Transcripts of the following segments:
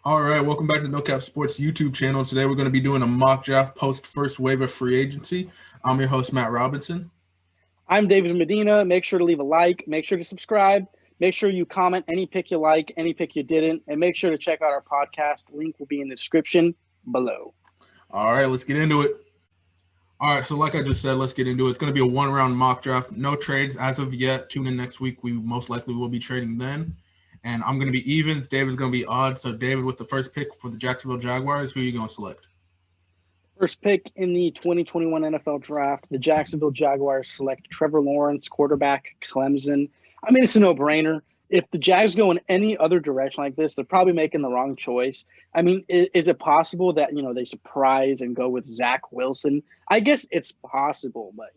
All right, welcome back to the No Cap Sports YouTube channel. Today we're going to be doing a mock draft post first wave of free agency. I'm your host, Matt Robinson. I'm David Medina. Make sure to leave a like. Make sure to subscribe. Make sure you comment any pick you like, any pick you didn't, and make sure to check out our podcast. Link will be in the description below. All right, let's get into it. All right, so like I just said, let's get into it. It's going to be a one-round mock draft. No trades as of yet. Tune in next week. We most likely will be trading then. And I'm going to be evens. David's going to be odds. So David, with the first pick for the Jacksonville Jaguars, who are you going to select? First pick in the 2021 NFL Draft, the Jacksonville Jaguars select Trevor Lawrence, quarterback, Clemson. I mean, it's a no-brainer. If the Jags go in any other direction like this, they're probably making the wrong choice. I mean, is it possible that, they surprise and go with Zach Wilson? I guess it's possible, but,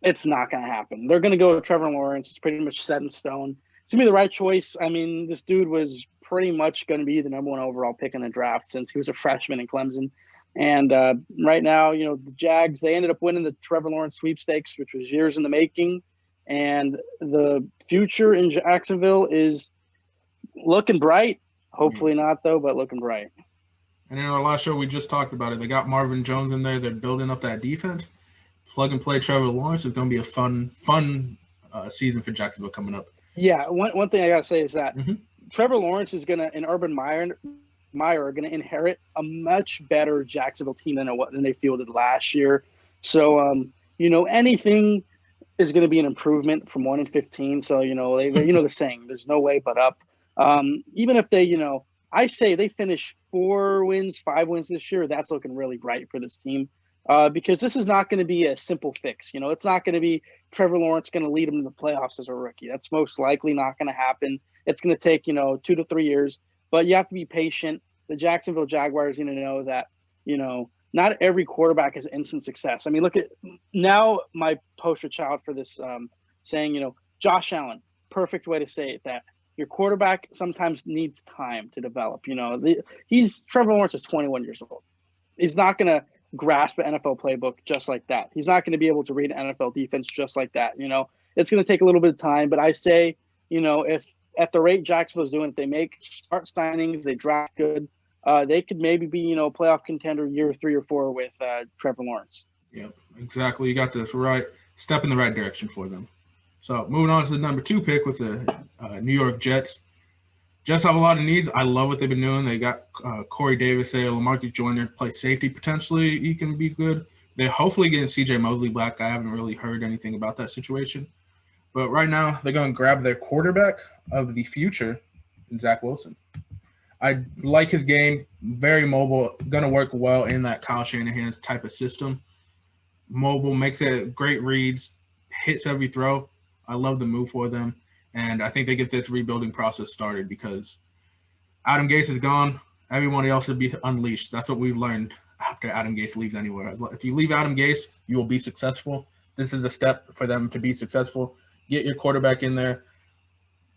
it's not going to happen. They're going to go with Trevor Lawrence. It's pretty much set in stone. It's going to be the right choice. I mean, this dude was pretty much going to be the number one overall pick in the draft since he was a freshman in Clemson. And right now, the Jags, they ended up winning the Trevor Lawrence sweepstakes, which was years in the making. And the future in Jacksonville is looking bright. Hopefully not, though, but looking bright. And in our last show, we just talked about it. They got Marvin Jones in there. They're building up that defense. Plug and play Trevor Lawrence is going to be a fun season for Jacksonville coming up. Yeah, one thing I got to say is that Trevor Lawrence is going to, and Urban Meyer are going to inherit a much better Jacksonville team than they fielded last year. So, anything is going to be an improvement from 1-15. So, they the saying, there's no way but up. Even if they, I say they finish 4 wins, 5 wins this year, that's looking really bright for this team. Because this is not going to be a simple fix. It's not going to be Trevor Lawrence going to lead them to the playoffs as a rookie. That's most likely not going to happen. It's going to take, 2 to 3 years. But you have to be patient. The Jacksonville Jaguars, know that, not every quarterback is instant success. I mean, look at now my poster child for this saying, Josh Allen, perfect way to say it, that your quarterback sometimes needs time to develop. Trevor Lawrence is 21 years old. He's not going to grasp an NFL playbook just like that. He's not going to be able to read an NFL defense just like that. It's going to take a little bit of time, but I say, if at the rate Jacksonville's doing, if they make smart signings, they draft good, they could maybe be, a playoff contender year 3 or 4 with Trevor Lawrence. Yep, exactly. You got this right step in the right direction for them. So moving on to the number 2 pick with the New York Jets. Jets have a lot of needs. I love what they've been doing. They got Corey Davis there, Lamarcus Joyner play safety. Potentially, he can be good. They're hopefully getting C.J. Mosley back. I haven't really heard anything about that situation. But right now, they're going to grab their quarterback of the future, Zach Wilson. I like his game. Very mobile. Going to work well in that Kyle Shanahan type of system. Mobile, makes it great reads, hits every throw. I love the move for them. And I think they get this rebuilding process started because Adam Gase is gone. Everyone else will be unleashed. That's what we've learned after Adam Gase leaves anywhere. If you leave Adam Gase, you will be successful. This is the step for them to be successful. Get your quarterback in there.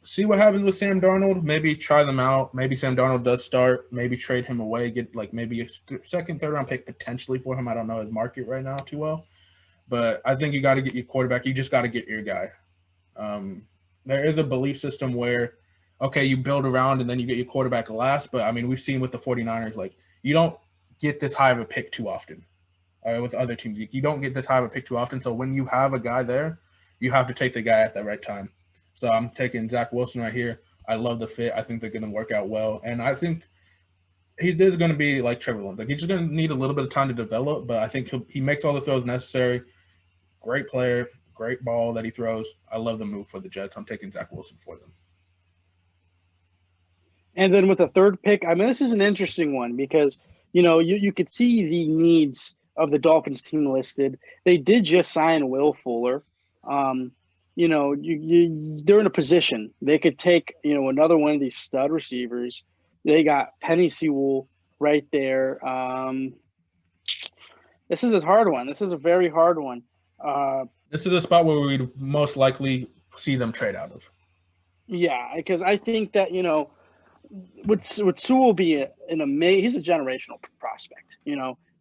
See what happens with Sam Darnold. Maybe try them out. Maybe Sam Darnold does start. Maybe trade him away. Get maybe a second, third round pick potentially for him. I don't know his market right now too well. But I think you got to get your quarterback. You just got to get your guy. There is a belief system where, okay, you build around and then you get your quarterback last. But, I mean, we've seen with the 49ers, you don't get this high of a pick too often. With other teams, you don't get this high of a pick too often. So when you have a guy there, you have to take the guy at the right time. So I'm taking Zach Wilson right here. I love the fit. I think they're going to work out well. And I think he is going to be like Trevor Lawrence. He's just going to need a little bit of time to develop, but I think he makes all the throws necessary. Great player, great ball that he throws. I love the move for the Jets. I'm taking Zach Wilson for them. And then with the third pick, I mean, this is an interesting one because, you could see the needs of the Dolphins team listed. They did just sign Will Fuller. They're in a position. They could take, another one of these stud receivers. They got Penny Sewell right there. This is a hard one. This is a very hard one. This is a spot where we'd most likely see them trade out of. Yeah, because I think that, would Sewell be he's a generational prospect,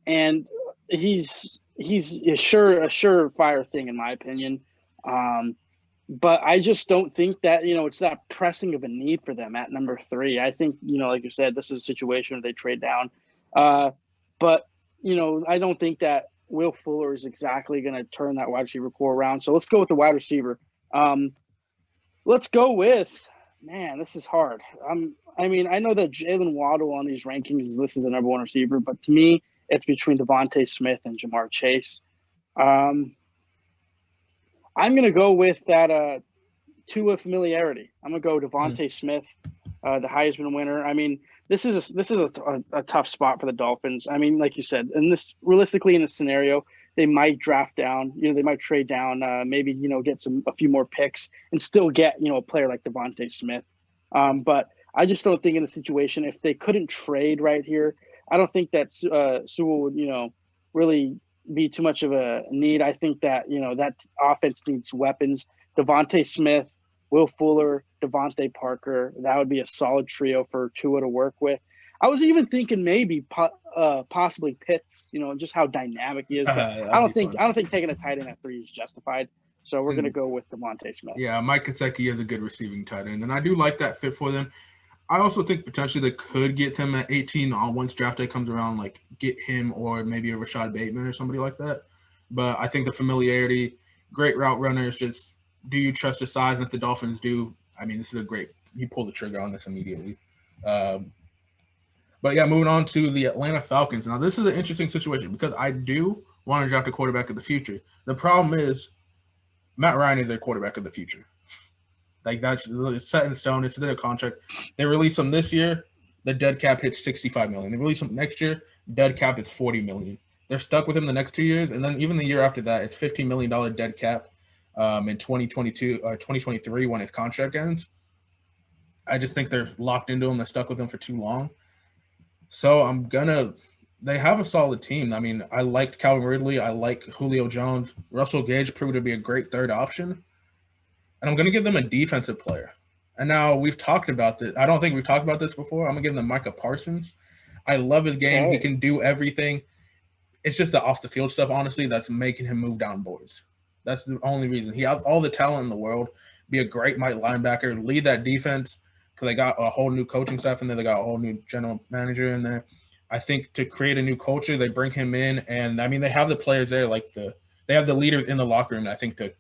and he's a surefire thing in my opinion. But I just don't think that, it's that pressing of a need for them at number 3. I think, like you said, this is a situation where they trade down. But, I don't think that Will Fuller is exactly going to turn that wide receiver core around. So let's go with the wide receiver. Let's go with, man, this is hard. I know that Jalen Waddle on these rankings is listed as the number 1 receiver, but to me, it's between Devontae Smith and Jamar Chase. I'm going to go with that Tua familiarity. I'm going to go Devontae Smith, the Heisman winner. This is a tough spot for the Dolphins. Like you said, and this realistically in this scenario, they might draft down. They might trade down. Maybe get a few more picks and still get a player like Devontae Smith. But I just don't think in a situation if they couldn't trade right here, I don't think that Sewell would really be too much of a need. I think that that offense needs weapons. Devontae Smith, Will Fuller, Devontae Parker. That would be a solid trio for Tua to work with. I was even thinking maybe possibly Pitts, just how dynamic he is. But I don't think taking a tight end at 3 is justified. So we're going to go with Devontae Smith. Yeah, Mike Gesicki is a good receiving tight end, and I do like that fit for them. I also think potentially they could get him at 18 once draft day comes around, like get him or maybe a Rashad Bateman or somebody like that. But I think the familiarity, great route runners, just do you trust his size? And if the Dolphins do, this is he pulled the trigger on this immediately. But yeah, moving on to the Atlanta Falcons. Now, this is an interesting situation because I do want to draft a quarterback of the future. The problem is Matt Ryan is their quarterback of the future. Like, that's set in stone. It's in their contract. They release him this year. The dead cap hits $65 million. They release him next year. Dead cap is $40 million. They're stuck with him the next 2 years. And then even the year after that, it's $15 million dead cap in 2022 or 2023 when his contract ends. I just think they're locked into him. They're stuck with him for too long. So they have a solid team. I liked Calvin Ridley. I like Julio Jones. Russell Gage proved to be a great third option. And I'm going to give them a defensive player. And now we've talked about this. I don't think we've talked about this before. I'm going to give them Micah Parsons. I love his game. He can do everything. It's just the off-the-field stuff, honestly, that's making him move down boards. That's the only reason. He has all the talent in the world, be a great linebacker, lead that defense, because they got a whole new coaching staff in there. They got a whole new general manager in there. I think to create a new culture, they bring him in. And, they have the players there, they have the leaders in the locker room, I think, to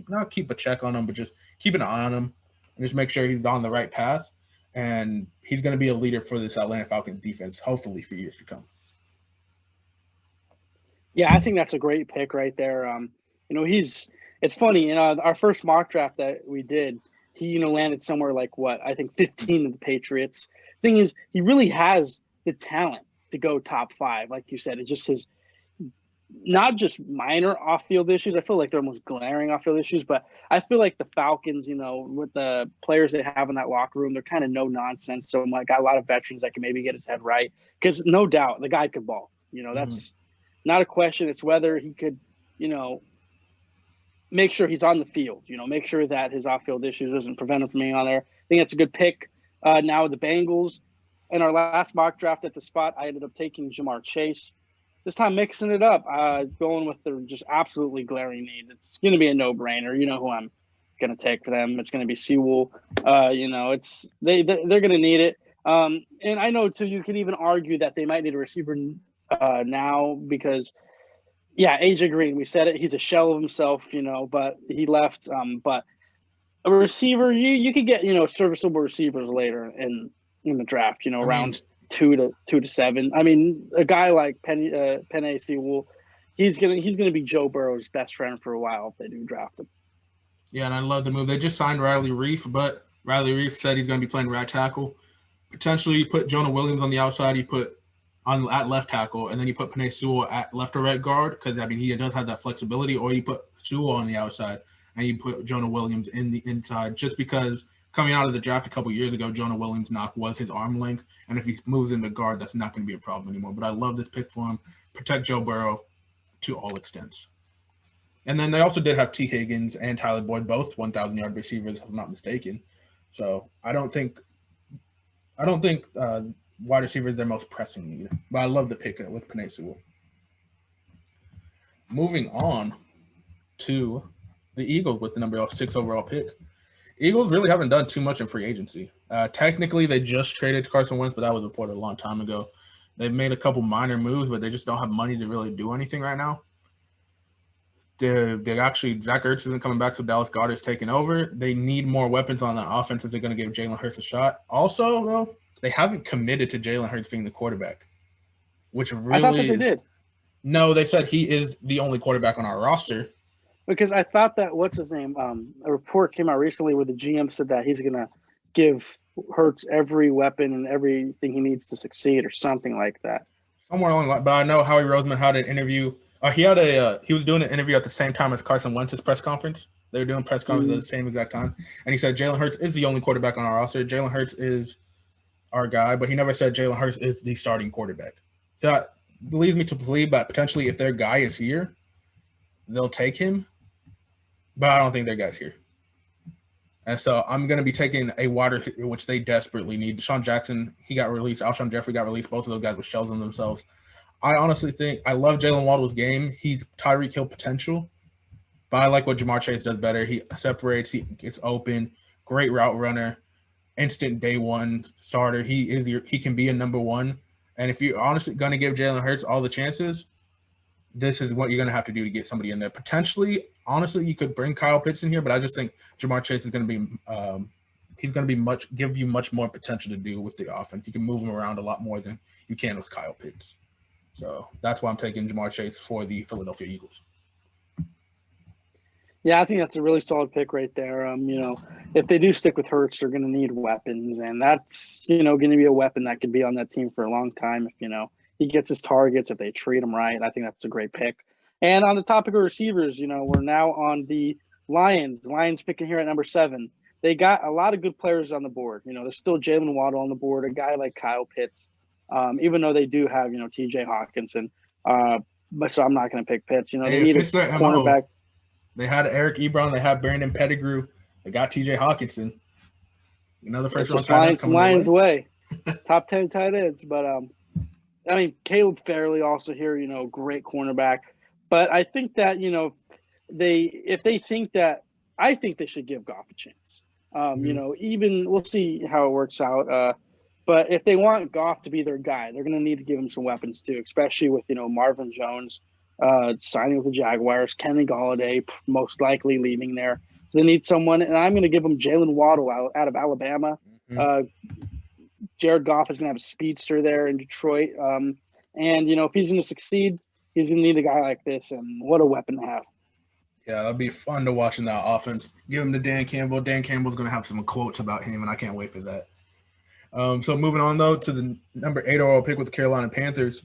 not keep a check on him, but just keep an eye on him and just make sure he's on the right path. And he's going to be a leader for this Atlanta Falcons defense, hopefully for years to come. Yeah, I think that's a great pick right there. It's funny, in our first mock draft that we did, he, landed somewhere like 15 of the Patriots. Thing is, he really has the talent to go top 5. Like you said, it's just his not just minor off-field issues. I feel like they're most glaring off-field issues, but I feel like the Falcons, with the players they have in that locker room, they're kind of no nonsense. So got a lot of veterans that can maybe get his head right, because no doubt the guy could ball. That's not a question. It's whether he could, make sure he's on the field. Make sure that his off-field issues doesn't prevent him from being on there. I think that's a good pick. Now with the Bengals, in our last mock draft at the spot, I ended up taking Jamar Chase. This time mixing it up, going with the just absolutely glaring need. It's going to be a no-brainer. You know who I'm going to take for them. It's going to be Sewell. They're going to need it. And I know too, you could even argue that they might need a receiver now because, AJ Green, we said it. He's a shell of himself, but he left. But a receiver, you could get serviceable receivers later in the draft. Around 2 to 7. A guy like Penei Sewell, he's gonna be Joe Burrow's best friend for a while if they do draft him. Yeah, and I love the move. They just signed Riley Reif, but Riley Reif said he's gonna be playing right tackle. Potentially, you put Jonah Williams on the outside. You put at left tackle, and then you put Penei Sewell at left or right guard because he does have that flexibility. Or you put Sewell on the outside, and you put Jonah Williams in the inside, just because. Coming out of the draft a couple years ago, Jonah Williams' knock was his arm length, and if he moves into guard, that's not going to be a problem anymore. But I love this pick for him. Protect Joe Burrow to all extents. And then they also did have T. Higgins and Tyler Boyd, both 1,000-yard receivers, if I'm not mistaken. So I don't think wide receiver is their most pressing need. But I love the pick with Penei Sewell. Moving on to the Eagles with the number 6 overall pick. Eagles really haven't done too much in free agency. Technically, they just traded Carson Wentz, but that was reported a long time ago. They've made a couple minor moves, but they just don't have money to really do anything right now. They're actually, Zach Ertz isn't coming back, so Dallas Goedert's taking over. They need more weapons on that offense if they're going to give Jalen Hurts a shot. Also, though, they haven't committed to Jalen Hurts being the quarterback, which really – I thought that they did. No, they said he is the only quarterback on our roster. Because I thought that, what's his name? A report came out recently where the GM said that he's going to give Hurts every weapon and everything he needs to succeed or something like that. Somewhere along the line. But I know Howie Roseman had an interview – he was doing an interview at the same time as Carson Wentz's press conference. They were doing press conferences at the same exact time. And he said Jalen Hurts is the only quarterback on our roster. Jalen Hurts is our guy, but he never said Jalen Hurts is the starting quarterback. So that leads me to believe that potentially if their guy is here, they'll take him. But I don't think their guy's here. And so I'm going to be taking a wide receiver, which they desperately need. Deshaun Jackson, he got released. Alshon Jeffrey got released. Both of those guys were shells on themselves. I honestly think I love Jalen Waddle's game. He's Tyreek Hill potential, but I like what Jamar Chase does better. He separates, he gets open, great route runner, instant day one starter. He can be a number one. And if you're honestly going to give Jalen Hurts all the chances, this is what you're going to have to do to get somebody in there. Potentially, honestly, you could bring Kyle Pitts in here, but I just think Jamar Chase is going to be he's going to give you much more potential to do with the offense. You can move him around a lot more than you can with Kyle Pitts. So that's why I'm taking Jamar Chase for the Philadelphia Eagles. Yeah, I think that's a really solid pick right there. If they do stick with Hurts, they're going to need weapons, and that's going to be a weapon that could be on that team for a long time. If he gets his targets, if they treat him right, I think that's a great pick. And on the topic of receivers, we're now on the Lions. Lions picking here at number 7. They got a lot of good players on the board. There's still Jalen Waddle on the board, a guy like Kyle Pitts. Even though they do have, T.J. Hawkinson, but so I'm not going to pick Pitts. They need a cornerback. They had Eric Ebron. They had Brandon Pettigrew. They got T.J. Hawkinson. The first round tight ends coming Lions way. Top 10 tight ends. But, Caleb Farley also here, great cornerback. But I think that, if they think that – I think they should give Goff a chance. Even we'll see how it works out. But if they want Goff to be their guy, they're going to need to give him some weapons too, especially with, Marvin Jones signing with the Jaguars, Kenny Golladay most likely leaving there. So they need someone, and I'm going to give them Jalen Waddle out of Alabama. Jared Goff is going to have a speedster there in Detroit. If he's going to succeed, he's going to need a guy like this, and what a weapon to have. Yeah, that'll be fun to watch in that offense. Give him to Dan Campbell. Dan Campbell's going to have some quotes about him, and I can't wait for that. So moving on, though, to the number 8 overall pick with the Carolina Panthers,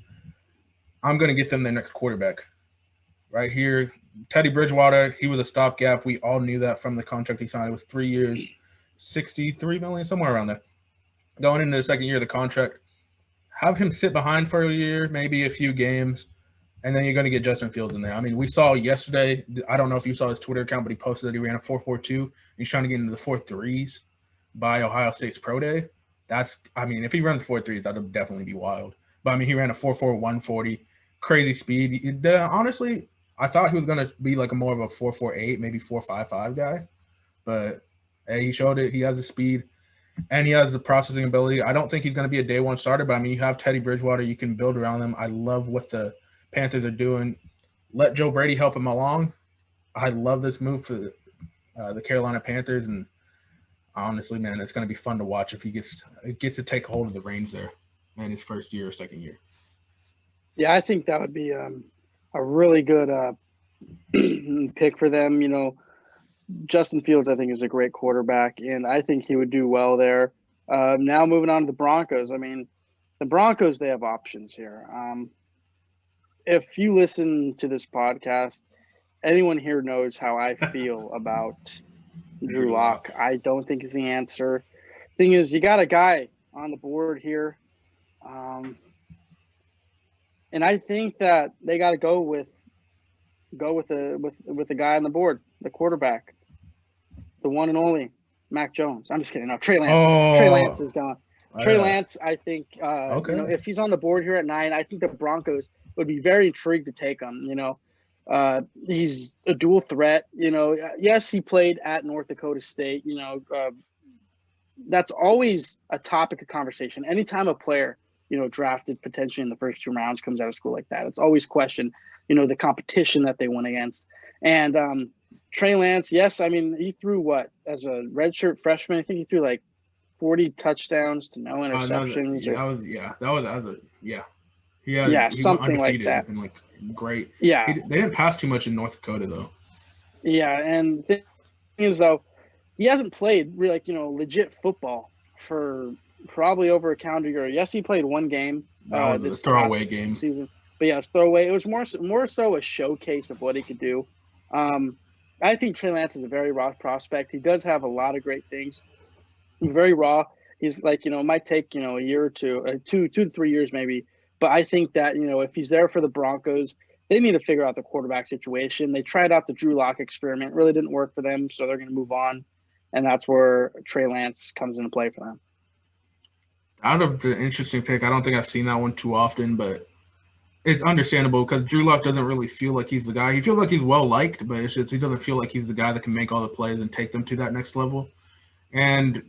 I'm going to get them their next quarterback. Right here, Teddy Bridgewater, he was a stopgap. We all knew that from the contract he signed. It was 3 years, $63 million, somewhere around there. Going into the second year of the contract, have him sit behind for a year, maybe a few games, and then you're going to get Justin Fields in there. We saw yesterday, I don't know if you saw his Twitter account, but he posted that he ran a 4.42. He's trying to get into the 4.3s by Ohio State's Pro Day. If he runs 4.3s, that would definitely be wild. But, he ran a 4.4, 140, crazy speed. Honestly, I thought he was going to be like more of a 4.48, maybe 4.55 guy. But he showed it. He has the speed, and he has the processing ability. I don't think he's going to be a day one starter, but, you have Teddy Bridgewater. You can build around them. I love what the Panthers are doing. Let Joe Brady help him along. I love this move for the Carolina Panthers, and honestly, man, it's going to be fun to watch if he gets to take hold of the reins there in his first year or second year. Yeah, I think that would be a really good pick for them. Justin Fields, I think, is a great quarterback, and I think he would do well there. Now moving on to the Broncos. The Broncos, they have options here. If you listen to this podcast, anyone here knows how I feel about Drew Lock. I don't think is the answer. Thing is, you got a guy on the board here, and I think that they got to go with the guy on the board, the quarterback, the one and only Mac Jones. I'm just kidding. No, Trey Lance. Oh. Trey Lance is gone. Trey Lance, I think, if he's on the board here at 9, I think the Broncos would be very intrigued to take him. He's a dual threat. Yes, he played at North Dakota State. That's always a topic of conversation. Anytime a player, drafted potentially in the first 2 rounds comes out of school like that, it's always questioned, the competition that they went against. And Trey Lance, yes, I mean, he threw what as a redshirt freshman? I think he threw like 40 touchdowns to no interceptions. He went Something like undefeated that. and like great. Yeah, they didn't pass too much in North Dakota though. Yeah, and the thing is though, he hasn't played really legit football for probably over a calendar year. Yes, he played 1 game. That was a throwaway game season, but yeah, it's throwaway. It was more so a showcase of what he could do. I think Trey Lance is a very raw prospect. He does have a lot of great things. He's very raw. He's like, it might take, a year or two, 2 to 3 years maybe. But I think that, if he's there for the Broncos, they need to figure out the quarterback situation. They tried out the Drew Lock experiment. Really didn't work for them, so they're going to move on. And that's where Trey Lance comes into play for them. Out of the interesting pick, I don't think I've seen that one too often, but it's understandable because Drew Lock doesn't really feel like he's the guy. He feels like he's well-liked, but it's just he doesn't feel like he's the guy that can make all the plays and take them to that next level. And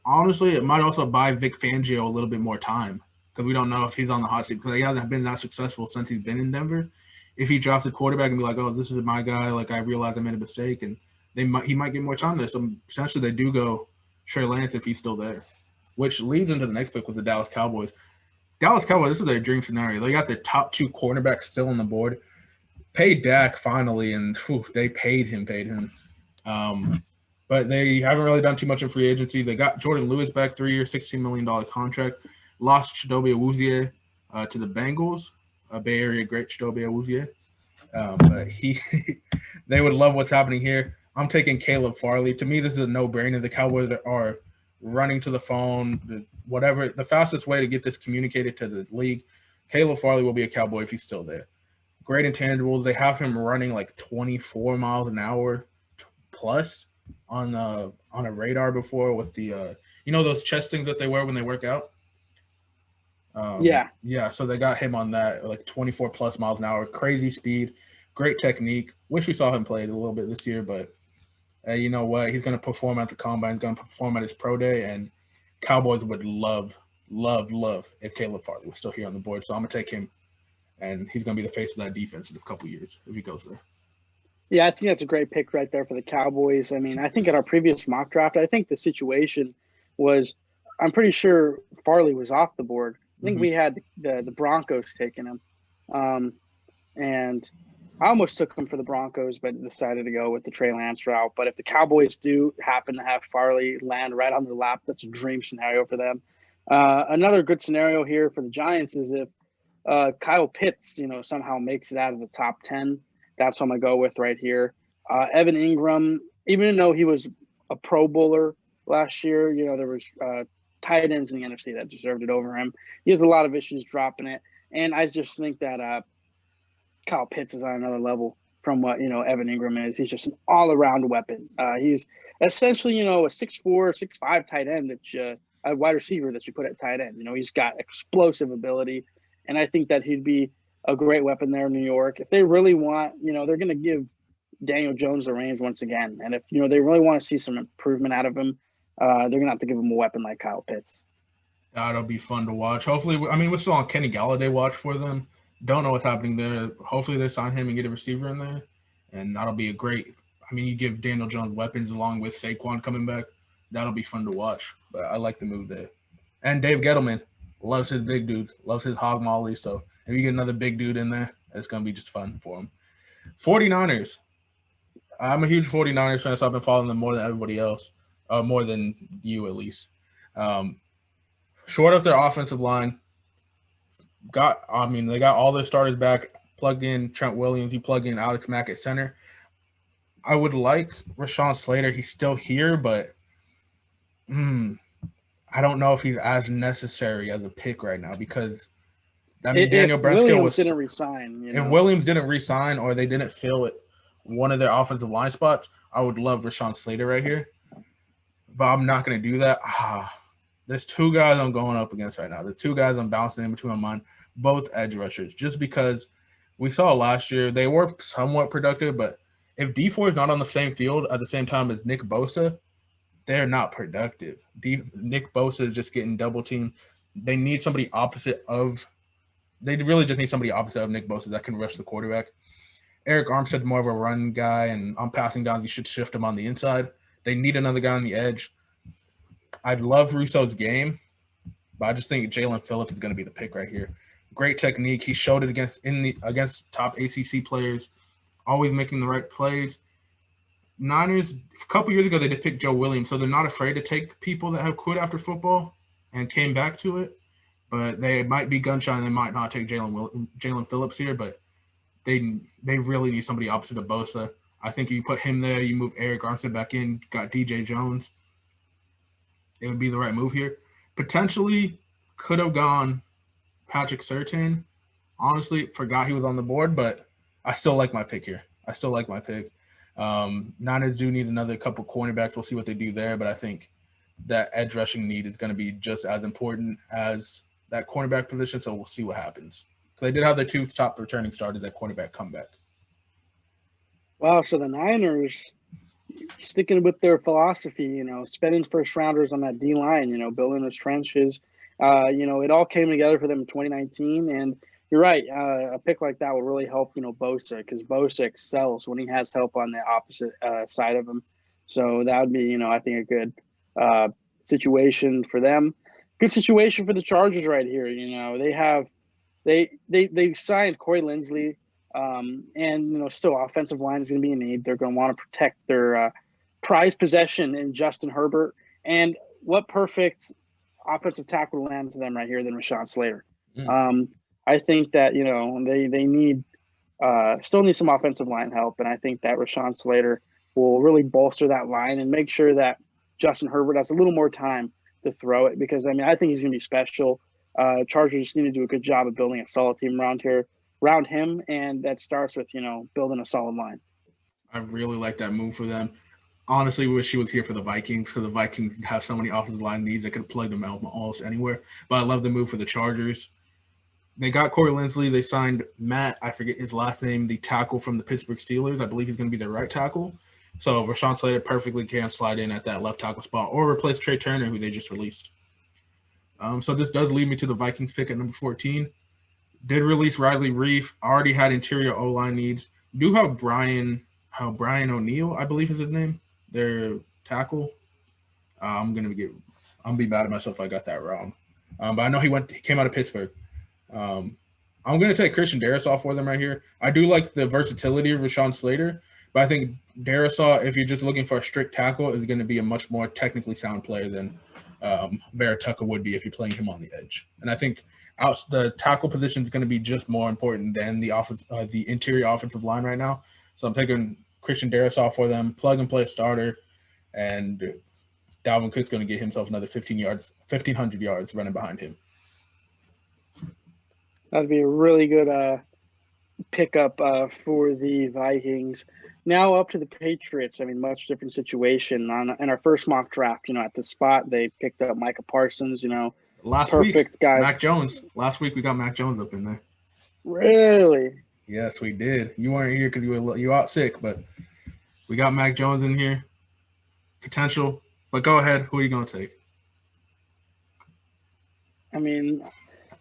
honestly, it might also buy Vic Fangio a little bit more time because we don't know if he's on the hot seat because he hasn't been that successful since he's been in Denver. If he drops the quarterback and be like, oh, this is my guy, like I realized I made a mistake, and he might get more time there. So essentially they do go Trey Lance if he's still there, which leads into the next pick with the Dallas Cowboys. Dallas Cowboys, this is their dream scenario. They got the top 2 cornerbacks still on the board. Paid Dak finally, and they paid him. But they haven't really done too much in free agency. They got Jordan Lewis back, 3-year, $16 million contract. Lost Chidobe Awuzie to the Bengals, a Bay Area great Chidobe Awuzie. But they would love what's happening here. I'm taking Caleb Farley. To me, this is a no-brainer. The Cowboys are running to the phone, whatever. The fastest way to get this communicated to the league, Caleb Farley will be a Cowboy if he's still there. Great intangibles. They have him running like 24 miles an hour plus on a radar before with the those chest things that they wear when they work out. So they got him on that, like 24 plus miles an hour, crazy speed, great technique. Wish we saw him play a little bit this year, but you know what? He's going to perform at the combine. He's going to perform at his pro day, and Cowboys would love if Caleb Farley was still here on the board. So I'm going to take him, and he's going to be the face of that defense in a couple years if he goes there. Yeah, I think that's a great pick right there for the Cowboys. I mean, I think at our previous mock draft, I think the situation was, I'm pretty sure Farley was off the board. I think we had the Broncos taking him. And I almost took him for the Broncos, but decided to go with the Trey Lance route. But if the Cowboys do happen to have Farley land right on their lap, that's a dream scenario for them. Another good scenario here for the Giants is if Kyle Pitts, somehow makes it out of the top 10. That's what I'm going to go with right here. Evan Ingram, even though he was a Pro Bowler last year, there was tight ends in the NFC that deserved it over him. He has a lot of issues dropping it. And I just think that Kyle Pitts is on another level from what, Evan Ingram is. He's just an all-around weapon. He's essentially, a 6'4", 6'5" tight end a wide receiver that you put at tight end. He's got explosive ability. And I think that he'd be a great weapon there in New York. If they really want, they're going to give Daniel Jones the reins once again. And if, they really want to see some improvement out of him, they're going to have to give him a weapon like Kyle Pitts. That'll be fun to watch. Hopefully, we're still on Kenny Galladay watch for them. Don't know what's happening there. Hopefully they sign him and get a receiver in there. And that'll be a great – you give Daniel Jones weapons along with Saquon coming back. That'll be fun to watch. But I like the move there. And Dave Gettleman loves his big dudes, loves his hog molly. So if you get another big dude in there, it's going to be just fun for him. 49ers. I'm a huge 49ers fan, so I've been following them more than everybody else. More than you, at least. Short of their offensive line. They got all their starters back. Plug in Trent Williams. You plug in Alex Mack at center. I would like Rashawn Slater. He's still here, but I don't know if he's as necessary as a pick right now because Daniel Brunskill didn't resign. If Williams didn't resign or they didn't fill it one of their offensive line spots, I would love Rashawn Slater right here. But I'm not going to do that. There's 2 guys I'm going up against right now. The 2 guys I'm bouncing in between my mind, both edge rushers, just because we saw last year they were somewhat productive, but if D4 is not on the same field at the same time as Nick Bosa, they're not productive. Nick Bosa is just getting double teamed. They need somebody opposite of. They really just need somebody opposite of Nick Bosa that can rush the quarterback. Eric Armstead's more of a run guy, and on passing downs, you should shift him on the inside. They need another guy on the edge. I love Russo's game, but I just think Jalen Phillips is going to be the pick right here. Great technique. He showed it against top ACC players, always making the right plays. Niners, a couple years ago, they did pick Joe Williams, so they're not afraid to take people that have quit after football and came back to it. But they might be gun shy and they might not take Jalen Phillips here, but they really need somebody opposite of Bosa. I think you put him there, you move Eric Armstead back in, got DJ Jones. It would be the right move here. Potentially could have gone Patrick Surtain. Honestly, forgot he was on the board, but I still like my pick here. Niners do need another couple cornerbacks. We'll see what they do there, but I think that edge rushing need is going to be just as important as that cornerback position, so we'll see what happens. So they did have their two top returning starters at cornerback comeback. Wow, so the Niners sticking with their philosophy, spending first rounders on that D line, building those trenches. It all came together for them in 2019, and you're right. A pick like that will really help, Bosa, because Bosa excels when he has help on the opposite side of him. So that would be, I think a good situation for them. Good situation for the Chargers right here. They signed Corey Linsley, and still offensive line is going to be in need. They're going to want to protect their prized possession in Justin Herbert. And what perfect offensive tackle to land to them right here than Rashawn Slater. I think that they need still need some offensive line help, and I think that Rashawn Slater will really bolster that line and make sure that Justin Herbert has a little more time to throw it, because I think he's going to be special. Chargers just need to do a good job of building a solid team around him, and that starts with building a solid line. I really like that move for them. Honestly, wish he was here for the Vikings, because the Vikings have so many offensive line needs that could plug them out almost anywhere. But I love the move for the Chargers. They got Corey Linsley. They signed Matt, I forget his last name, the tackle from the Pittsburgh Steelers. I believe he's going to be their right tackle. So Rashawn Slater perfectly can slide in at that left tackle spot or replace Trey Turner, who they just released. So this does lead me to the Vikings pick at number 14. Did release Riley Reef. Already had interior O-line needs. Do have Brian O'Neill, I believe is his name, their tackle. I'm be mad at myself if I got that wrong. But I know he came out of Pittsburgh. I'm going to take Christian Darrisaw for them right here. I do like the versatility of Rashawn Slater, but I think Darrisaw, if you're just looking for a strict tackle, is going to be a much more technically sound player than Vera Tucker would be if you're playing him on the edge. And I think the tackle position is going to be just more important than the interior offensive line right now. So I'm taking Christian Darrisaw for them, plug-and-play starter, and Dalvin Cook's going to get himself another 1,500 yards running behind him. That'd be a really good pickup for the Vikings. Now up to the Patriots. Much different situation. In our first mock draft, at the spot, they picked up Micah Parsons, Perfect guy. Mac Jones. Last week we got Mac Jones up in there. Really? Yes, we did. You weren't here because you were out sick, but we got Mac Jones in here. Potential. But go ahead. Who are you going to take?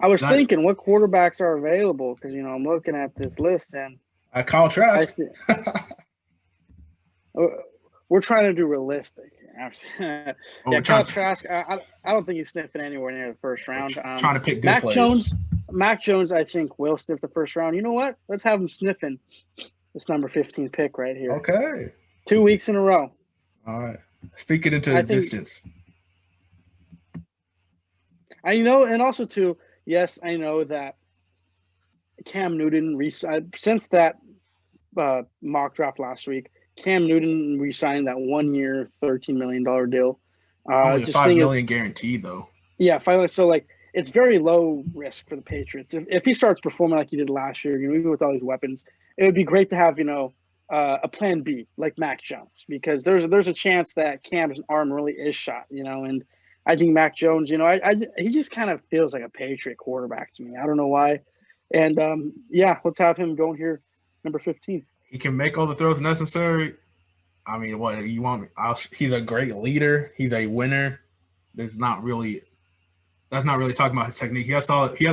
I was thinking what quarterbacks are available because, I'm looking at this list and Kyle Trask. We're trying to do realistic. Kyle Trask, I don't think he's sniffing anywhere near the first round. Trying to pick good players. Mac Jones, I think, will sniff the first round. You know what? Let's have him sniffing this number 15 pick right here. Okay. 2 weeks in a row. All right. Speak it into existence. I know, and also, too, yes, I know that Cam Newton, since that mock draft last week, Cam Newton re-signed that 1 year, $13 million deal. Only $5 million guaranteed, though. Yeah, finally. So, it's very low risk for the Patriots. If he starts performing like he did last year, even with all these weapons, it would be great to have, a plan B like Mac Jones, because there's a chance that Cam's arm really is shot, and I think Mac Jones, he just kind of feels like a Patriot quarterback to me. I don't know why. And let's have him going here, number 15. He can make all the throws necessary. I mean, what you want me? He's a great leader. He's a winner. That's not really talking about his technique. He has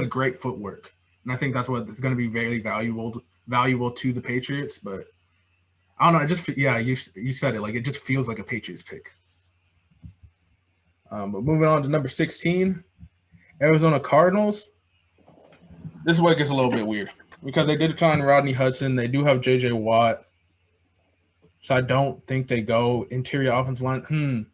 great footwork, and I think that's what is going to be very valuable to the Patriots. But I don't know. You said it. Like, it just feels like a Patriots pick. But moving on to number 16, Arizona Cardinals. This is where it gets a little bit weird because they did sign Rodney Hudson. They do have J.J. Watt. So I don't think they go interior offensive line.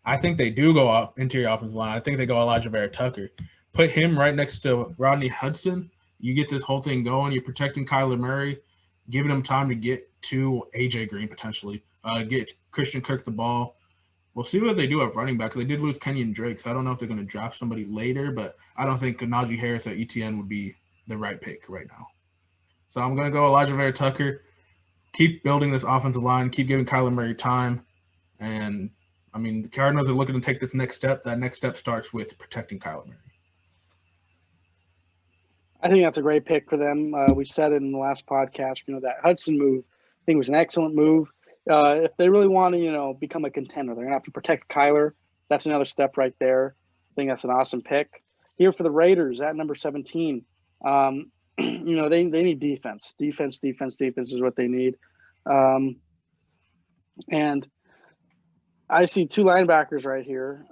I think they do go off interior offensive line. I think they go Elijah Vera Tucker. Put him right next to Rodney Hudson. You get this whole thing going. You're protecting Kyler Murray, giving him time to get to A.J. Green potentially. Get Christian Kirk the ball. We'll see what they do at running back. They did lose Kenyon Drake, so I don't know if they're going to draft somebody later, but I don't think Najee Harris at ETN would be the right pick right now. So I'm going to go Elijah Vera Tucker. Keep building this offensive line. Keep giving Kyler Murray time. And, I mean, the Cardinals are looking to take this next step. That next step starts with protecting Kyler Murray. I think that's a great pick for them. We said it in the last podcast, that Hudson move, I think was an excellent move. If they really want to, become a contender, they're going to have to protect Kyler. That's another step right there. I think that's an awesome pick. Here for the Raiders at number 17, they need defense. Defense is what they need. And I see two linebackers right here,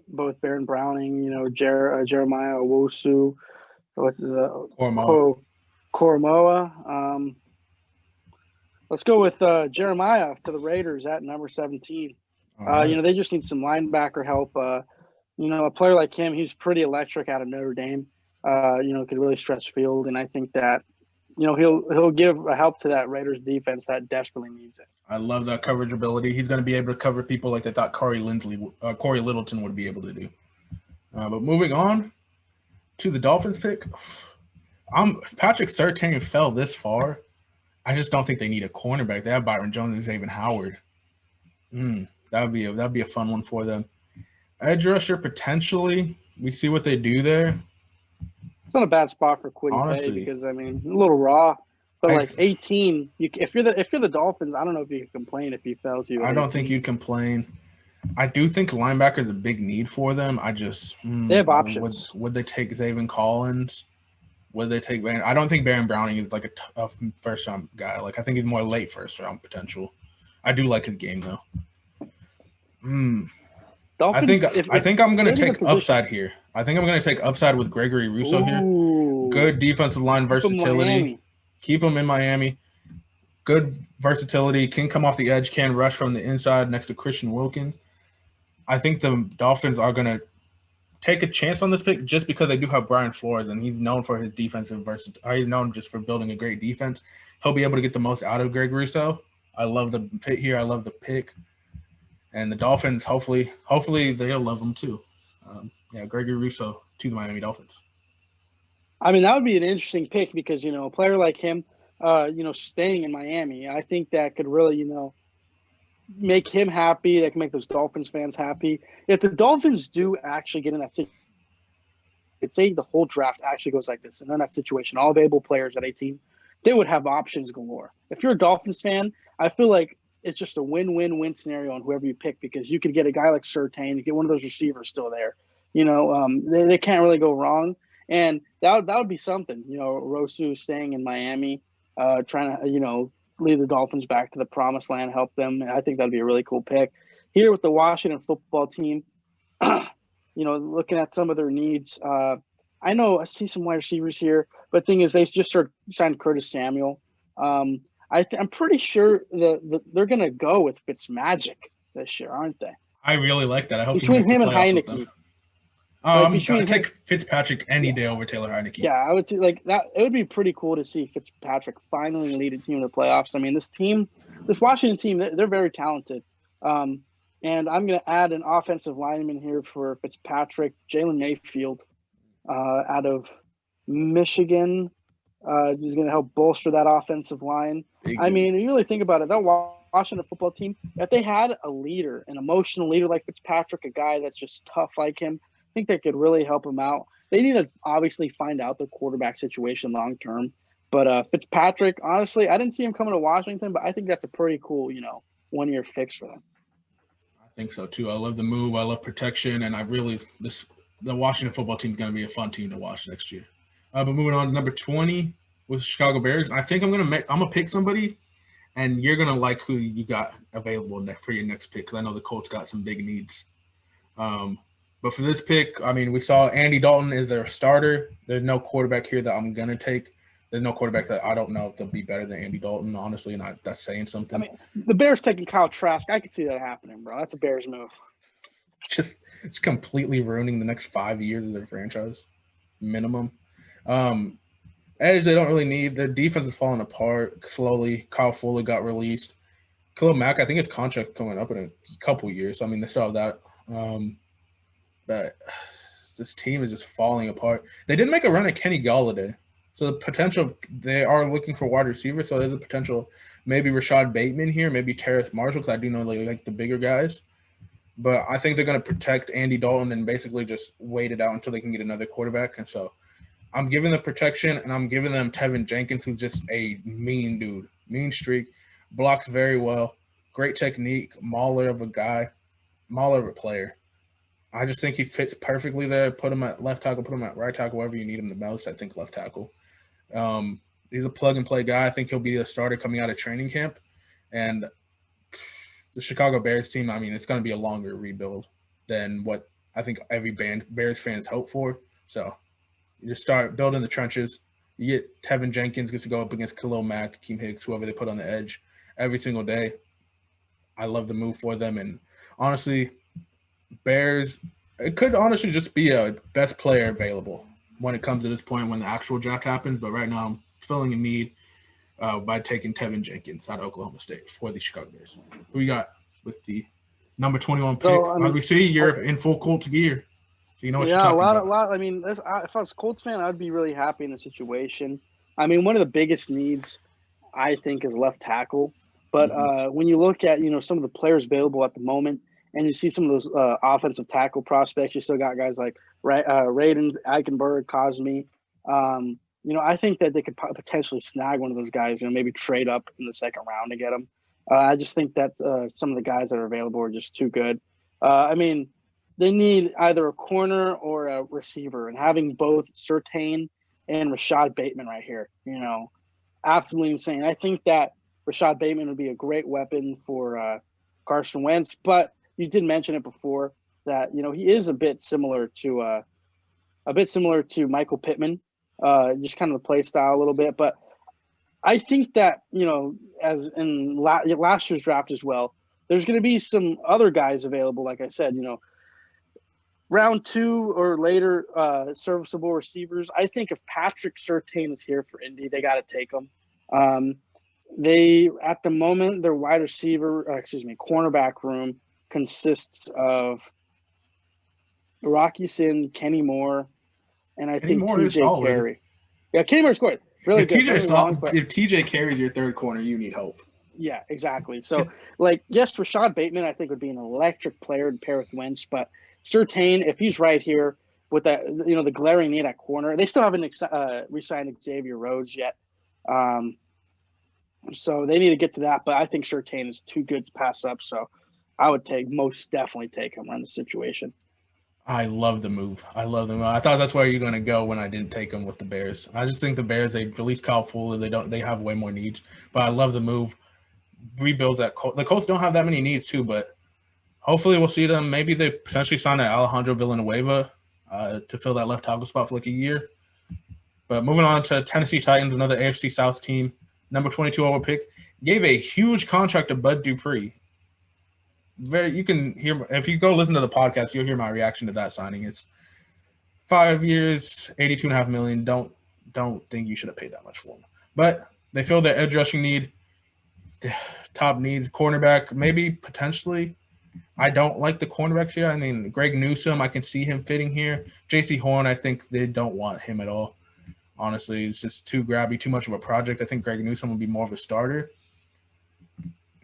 both Baron Browning, Jeremiah Owusu, Koromoa. Let's go with Jeremiah to the Raiders at number 17. Right. They just need some linebacker help. A player like him, he's pretty electric out of Notre Dame. Could really stretch field, and I think that, he'll give a help to that Raiders defense that desperately needs it. I love that coverage ability. He's going to be able to cover people like they thought Corey Littleton would be able to do. But moving on to the Dolphins pick, Patrick Surtain fell this far. I just don't think they need a cornerback. They have Byron Jones and Xavier Howard. That'd be a fun one for them. Edge rusher potentially. We see what they do there. It's not a bad spot for Quiddy Pay because a little raw, but 18. If you're the Dolphins, I don't know if you can complain if he fails you. I don't think you complain. I do think linebacker is a big need for them. They have options. Would they take Zaven Collins? Would they take Baron? I don't think Baron Browning is like a first round guy. Like, I think he's more late first round potential. I do like his game though. Dolphins, I think I'm going to take upside here. I think I'm going to take upside with Gregory Rousseau here. Good defensive line versatility. Keep him in Miami. Good versatility. Can come off the edge. Can rush from the inside next to Christian Wilkins. I think the Dolphins are going to take a chance on this pick just because they do have Brian Flores, and he's known for his defensive versatility. He's known just for building a great defense. He'll be able to get the most out of Greg Rousseau. I love the fit here. I love the pick. And the Dolphins, hopefully they'll love him too. Gregory Rousseau to the Miami Dolphins. That would be an interesting pick because, a player like him, staying in Miami, I think that could really, make him happy. That can make those Dolphins fans happy. If the Dolphins do actually get in that situation, say the whole draft actually goes like this, and they're in that situation, all available players at 18, they would have options galore. If you're a Dolphins fan, I feel like it's just a win-win-win scenario on whoever you pick because you could get a guy like Surtain, you get one of those receivers still there. They can't really go wrong. And that would be something, Rosu staying in Miami, trying to, lead the Dolphins back to the promised land, help them. I think that'd be a really cool pick. Here with the Washington football team, looking at some of their needs, I see some wide receivers here, but the thing is they just signed Curtis Samuel. I'm pretty sure they're going to go with Fitzmagic this year, aren't they? I really like that. I hope between him and Heineke. I'm going to take Fitzpatrick any day over Taylor Heineke. Yeah, I would say that. It would be pretty cool to see Fitzpatrick finally lead a team in the playoffs. This Washington team, they're very talented. And I'm going to add an offensive lineman here for Fitzpatrick, Jalen Mayfield, out of Michigan. He's going to help bolster that offensive line. You really think about it, that Washington football team, if they had a leader, an emotional leader like Fitzpatrick, a guy that's just tough like him, think that could really help them out. They need to obviously find out the quarterback situation long term. But Fitzpatrick, honestly, I didn't see him coming to Washington, but I think that's a pretty cool, 1-year fix for them. I think so too. I love the move. I love protection, and the Washington football team is going to be a fun team to watch next year. But moving on to number 20 with the Chicago Bears. I think I'm gonna pick somebody, and you're gonna like who you got available for your next pick because I know the Colts got some big needs. But for this pick, I mean, we saw Andy Dalton is their starter. There's no quarterback here that I'm gonna take. There's no quarterback that I don't know if they'll be better than Andy Dalton, honestly, and that's saying something. I mean, the Bears taking Kyle Trask, I could see that happening, bro. That's a Bears move. It's completely ruining the next 5 years of their franchise, minimum. Edge they don't really need. Their defense is falling apart slowly. Kyle Fuller got released. Khalil Mack, I think his contract coming up in a couple years. So, I mean, they still have that. But this team is just falling apart. They did make a run at Kenny Golladay. So the potential, they are looking for wide receivers. So there's a potential maybe Rashad Bateman here, maybe Terrace Marshall, because I do know they like the bigger guys. But I think they're going to protect Andy Dalton and basically just wait it out until they can get another quarterback. And so I'm giving them protection, and I'm giving them Tevin Jenkins, who's just a mean dude, mean streak, blocks very well, great technique, mauler of a player. I just think he fits perfectly there. Put him at left tackle, put him at right tackle, wherever you need him the most. I think left tackle. He's a plug-and-play guy. I think he'll be a starter coming out of training camp. And the Chicago Bears team, I mean, it's going to be a longer rebuild than what I think every Bears fans hope for. So you just start building the trenches. You get Tevin Jenkins gets to go up against Khalil Mack, Akeem Hicks, whoever they put on the edge every single day. I love the move for them. And honestly, Bears, it could honestly just be a best player available when it comes to this point when the actual draft happens. But right now, I'm filling a need by taking Tevin Jenkins out of Oklahoma State for the Chicago Bears. Who you got with the number 21 pick? So, I mean, as we see, you're in full Colts gear. So you know what you're talking about. I mean, if I was a Colts fan, I'd be really happy in the situation. I mean, one of the biggest needs, I think, is left tackle. But when you look at, some of the players available at the moment, and you see some of those offensive tackle prospects, you still got guys like Raiden, Eichenberg, Cosme. I think that they could potentially snag one of those guys, maybe trade up in the second round to get them. I just think that some of the guys that are available are just too good. I mean, they need either a corner or a receiver, and having both Surtain and Rashad Bateman right here, absolutely insane. I think that Rashad Bateman would be a great weapon for Carson Wentz, but you did mention it before that he is a bit similar to Michael Pittman, just kind of the play style a little bit. But I think that as in last year's draft as well, there's going to be some other guys available. Like I said, round 2 or later, serviceable receivers. I think if Patrick Surtain is here for Indy, they got to take him. They at the moment their cornerback room consists of Rocky Sin, Kenny Moore, and I think TJ Carey. Yeah, Kenny Moore's good. Really good. If TJ Carey's your third corner, you need hope. Yeah, exactly. So, yes, Rashad Bateman, I think, would be an electric player to pair with Wentz, but Surtain, if he's right here with that, the glaring need at corner, they still haven't re-signed Xavier Rhodes yet. So they need to get to that, but I think Surtain is too good to pass up. So I would most definitely take him around the situation. I love the move. I thought that's where you're going to go when I didn't take him with the Bears. I just think the Bears, they released Kyle Fuller. They have way more needs, but I love the move. Rebuilds that the Colts don't have that many needs too, but hopefully we'll see them. Maybe they potentially sign Alejandro Villanueva to fill that left tackle spot for a year. But moving on to Tennessee Titans, another AFC South team, number 22 overall pick, gave a huge contract to Bud Dupree. You can hear if you go listen to the podcast, you'll hear my reaction to that signing. It's 5 years, $82.5 million. Don't think you should have paid that much for him. But they filled their edge rushing need, top needs, cornerback, maybe potentially. I don't like the cornerbacks here. I mean, Greg Newsome, I can see him fitting here. J.C. Horn, I think they don't want him at all. Honestly, it's just too grabby, too much of a project. I think Greg Newsome will be more of a starter.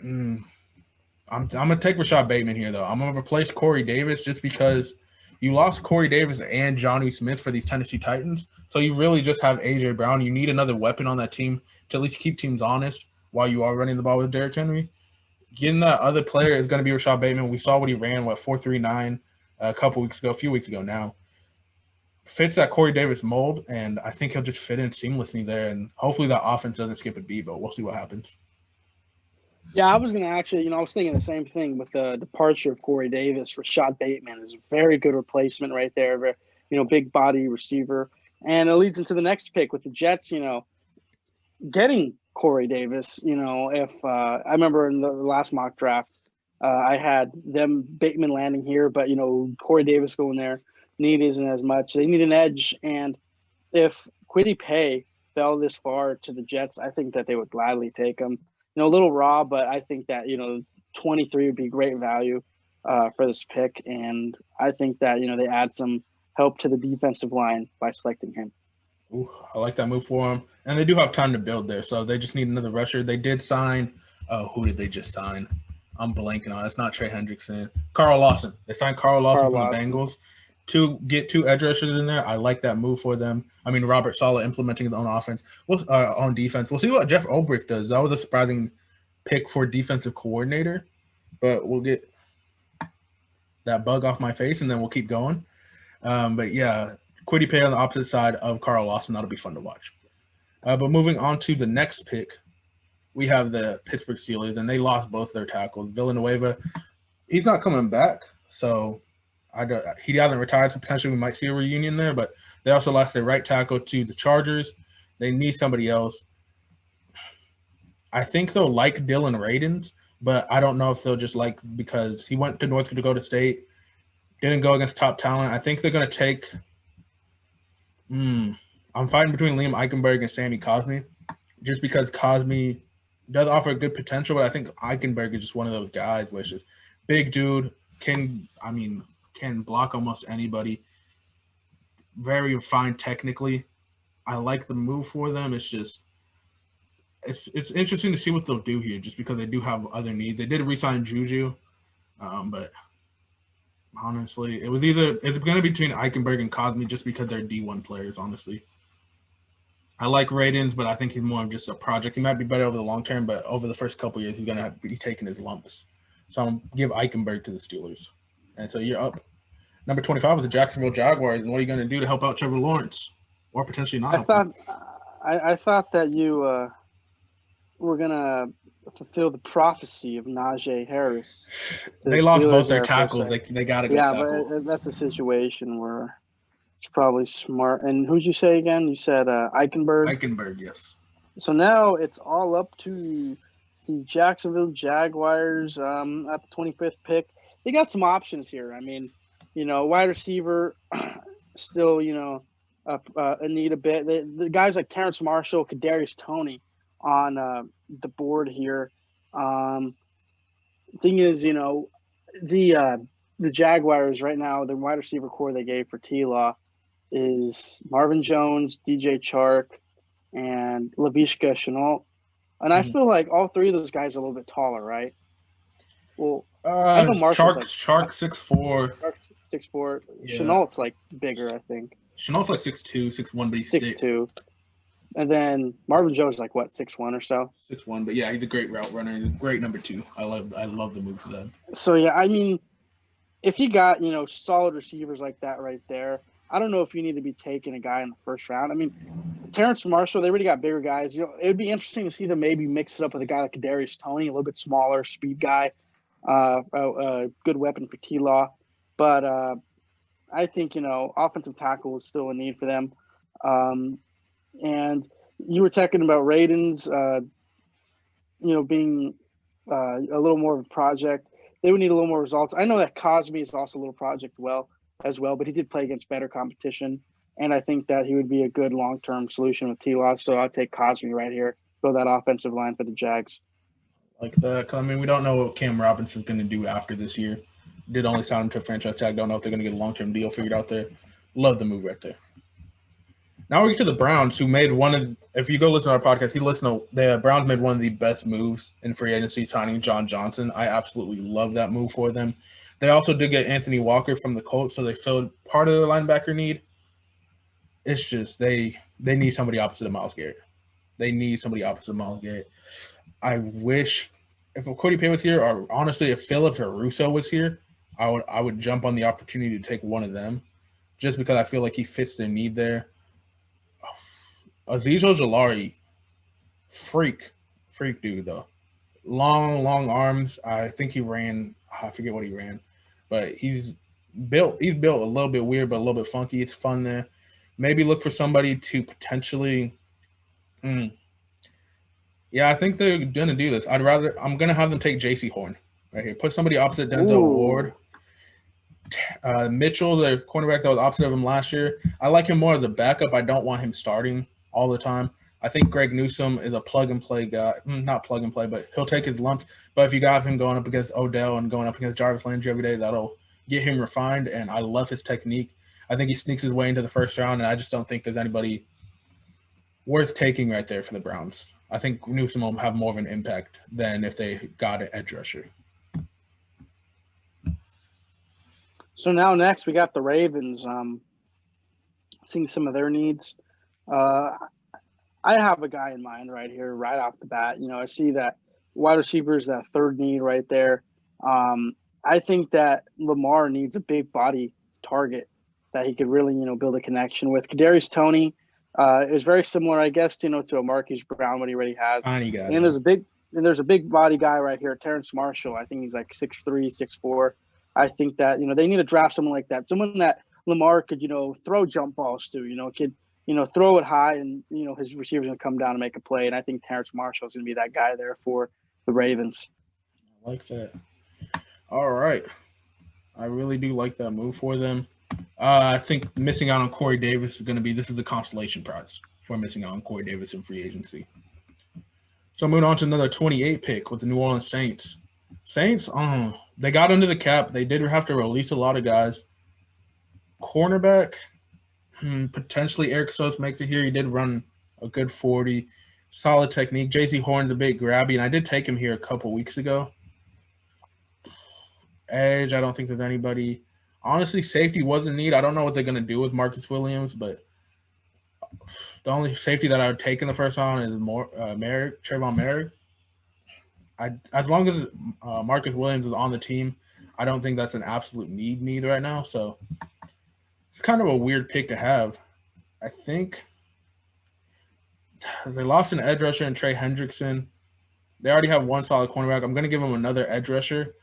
I'm going to take Rashad Bateman here, though. I'm going to replace Corey Davis just because You lost Corey Davis and Johnny Smith for these Tennessee Titans, so you really just have A.J. Brown. You need another weapon on that team to at least keep teams honest while you are running the ball with Derrick Henry. Getting that other player is going to be Rashad Bateman. We saw what he ran, 4.39 a few weeks ago now. Fits that Corey Davis mold, and I think he'll just fit in seamlessly there, and hopefully that offense doesn't skip a beat, but we'll see what happens. Yeah, I was going to actually, I was thinking the same thing with the departure of Corey Davis. Rashad Bateman is a very good replacement right there, big body receiver. And it leads into the next pick with the Jets, getting Corey Davis. If I remember in the last mock draft, I had them Bateman landing here, but, Corey Davis going there. Need isn't as much. They need an edge. And if Kwity Paye fell this far to the Jets, I think that they would gladly take him. A little raw, but I think that, 23 would be great value for this pick. And I think that, they add some help to the defensive line by selecting him. Ooh, I like that move for him. And they do have time to build there, so they just need another rusher. They did sign who did they just sign? I'm blanking on it. It's not Trey Hendrickson. Carl Lawson. They signed Carl Lawson from the Bengals to get 2 edge rushers in there. I like that move for them. I mean, Robert Saleh implementing it on offense. On defense. We'll see what Jeff Ulbrich does. That was a surprising pick for defensive coordinator, but we'll get that bug off my face, and then we'll keep going. But, yeah, Kwity Paye on the opposite side of Carl Lawson. That'll be fun to watch. But moving on to the next pick, we have the Pittsburgh Steelers, and they lost both their tackles. Villanueva, he's not coming back, so he hasn't retired, so potentially we might see a reunion there, but they also lost their right tackle to the Chargers. They need somebody else. I think they'll like Dylan Radins, but I don't know if they'll just like because he went to North Dakota State, didn't go against top talent. I think they're going to take I'm fighting between Liam Eichenberg and Sammy Cosmi just because Cosmi does offer good potential, but I think Eichenberg is just one of those guys where it's just big dude, can block almost anybody. Very refined technically. I like the move for them. It's just it's interesting to see what they'll do here just because they do have other needs. They did re-sign Juju, but honestly, it's going to be between Eichenberg and Cosmi just because they're D1 players, honestly. I like Radins, but I think he's more of just a project. He might be better over the long term, but over the first couple years, he's going to have to be taking his lumps. So I'm going to give Eichenberg to the Steelers. And so you're up. Number 25 is the Jacksonville Jaguars. And what are you going to do to help out Trevor Lawrence? Or potentially not? I thought that you were going to fulfill the prophecy of Najee Harris. They lost both their tackles. They got to go tackle. But that's a situation where it's probably smart. And who'd you say again? You said Eichenberg? Eichenberg, yes. So now it's all up to the Jacksonville Jaguars at the 25th pick. They got some options here. I mean, wide receiver still, need a bit. The guys like Terrence Marshall, Kadarius Toney on the board here. Thing is, the Jaguars right now, the wide receiver core they gave for T-Law is Marvin Jones, DJ Chark, and Laviska Shenault. And I feel like all three of those guys are a little bit taller, right? Well, I know Marshall's Chark 6'4". 6'4". Yeah. Shenault's like bigger, I think. Shenault's like 6'2", 6'1", but he's 6'2". And then Marvin Jones is like what, 6'1" or so? 6'1", but yeah, he's a great route runner. He's a great number 2. I love the move for that. So yeah, I mean, if you got solid receivers like that right there, I don't know if you need to be taking a guy in the first round. I mean, Terrence Marshall, they already got bigger guys. It would be interesting to see them maybe mix it up with a guy like Kadarius Toney, a little bit smaller, speed guy, a good weapon for T-Law. But I think offensive tackle is still a need for them. And you were talking about Radins, being a little more of a project. They would need a little more results. I know that Cosmi is also a little project as well, but he did play against better competition. And I think that he would be a good long-term solution with T-Law. So I'll take Cosmi right here. Build that offensive line for the Jags. Like that. I mean, we don't know what Cam Robinson's going to do after this year. Did only sign him to a franchise tag. Don't know if they're going to get a long-term deal figured out there. Love the move right there. Now we get to the Browns, who made one of – if you go listen to our podcast, the Browns made one of the best moves in free agency, signing John Johnson. I absolutely love that move for them. They also did get Anthony Walker from the Colts, so they filled part of their linebacker need. It's just they need somebody opposite of Myles Garrett. They need somebody opposite of Myles Garrett. I wish if Cody Pay was here, or honestly, if Phillips or Russo was here, I would jump on the opportunity to take one of them, just because I feel like he fits their need there. Azeez Ojulari, freak dude though. Long arms. I think he ran. I forget what he ran, but he's built a little bit weird, but a little bit funky. It's fun there. Maybe look for somebody to potentially. Yeah, I think they're gonna do this. I'm gonna have them take J.C. Horn right here. Put somebody opposite Denzel Ward. Mitchell, the cornerback that was opposite of him last year. I like him more as a backup. I don't want him starting all the time. I think Greg Newsome is a plug-and-play guy. Not plug-and-play, but he'll take his lumps. But if you got him going up against Odell and going up against Jarvis Landry every day, that'll get him refined, and I love his technique. I think he sneaks his way into the first round, and I just don't think there's anybody worth taking right there for the Browns. I think Newsome will have more of an impact than if they got an edge rusher. So now next we got the Ravens. Seeing some of their needs. I have a guy in mind right here, right off the bat. I see that wide receiver is that third need right there. I think that Lamar needs a big body target that he could really, build a connection with. Kadarius Toney is very similar, I guess, to a Marquise Brown, what he already has. Tiny guy. And there's a big body guy right here, Terrence Marshall. I think he's like 6'3", 6'4". I think that, they need to draft someone like that, someone that Lamar could, throw jump balls to, could, throw it high and, his receiver's going to come down and make a play. And I think Terrence Marshall is going to be that guy there for the Ravens. I like that. All right. I really do like that move for them. I think missing out on Corey Davis is going to be – this is the consolation prize for missing out on Corey Davis in free agency. So moving on to another 28 pick with the New Orleans Saints. Saints, they got under the cap. They did have to release a lot of guys. Cornerback, potentially Eric Stokes makes it here. He did run a good 40. Solid technique. J.C. Horn's a bit grabby, and I did take him here a couple weeks ago. Edge, I don't think there's anybody. Honestly, safety wasn't need. I don't know what they're going to do with Marcus Williams, but the only safety that I would take in the first round is Trayvon Merrick. As long as Marcus Williams is on the team, I don't think that's an absolute need right now. So it's kind of a weird pick to have. I think they lost an edge rusher in Trey Hendrickson. They already have one solid cornerback. I'm going to give them another edge rusher,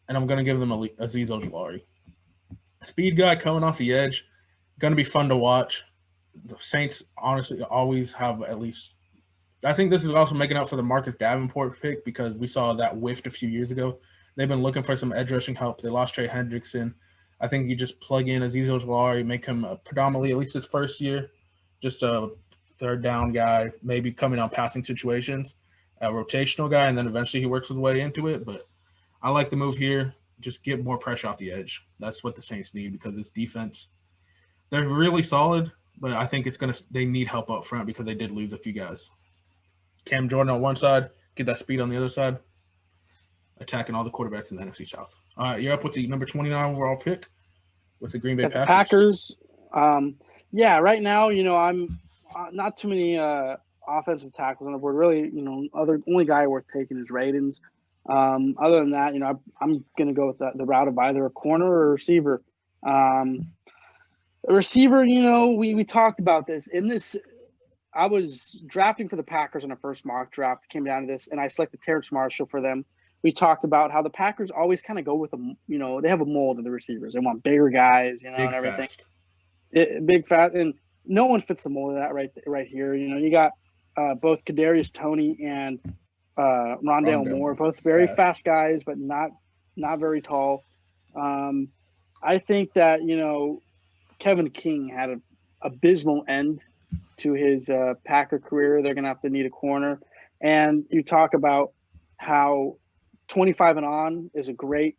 and I'm going to give them Azeez Ojulari. Speed guy coming off the edge, going to be fun to watch. The Saints honestly always have at least – I think this is also making up for the Marcus Davenport pick because we saw that whiffed a few years ago. They've been looking for some edge rushing help. They lost Trey Hendrickson. I think you just plug in Azeez Ojulari, make him predominantly, at least his first year, just a third down guy, maybe coming on passing situations, a rotational guy, and then eventually he works his way into it. But I like the move here. Just get more pressure off the edge. That's what the Saints need because this defense, they're really solid, but I think they need help up front because they did lose a few guys. Cam Jordan on one side, get that speed on the other side, attacking all the quarterbacks in the NFC South. All right, you're up with the number 29 overall pick with the Green Bay Packers. Right now, I'm not too many offensive tackles on the board. Really, only guy worth taking is Radens. Other than that, I'm going to go with the route of either a corner or a receiver. A receiver, we talked about this. In this, I was drafting for the Packers in a first mock draft. Came down to this, and I selected Terrence Marshall for them. We talked about how the Packers always kind of go with they have a mold of the receivers. They want bigger guys, and everything. Big, fat, and no one fits the mold of that right here. You got both Kadarius Toney and Rondale Moore, both very fast guys, but not very tall. I think that Kevin King had an abysmal end to his Packer career. They're going to have to need a corner, and you talk about how 25 and on is a great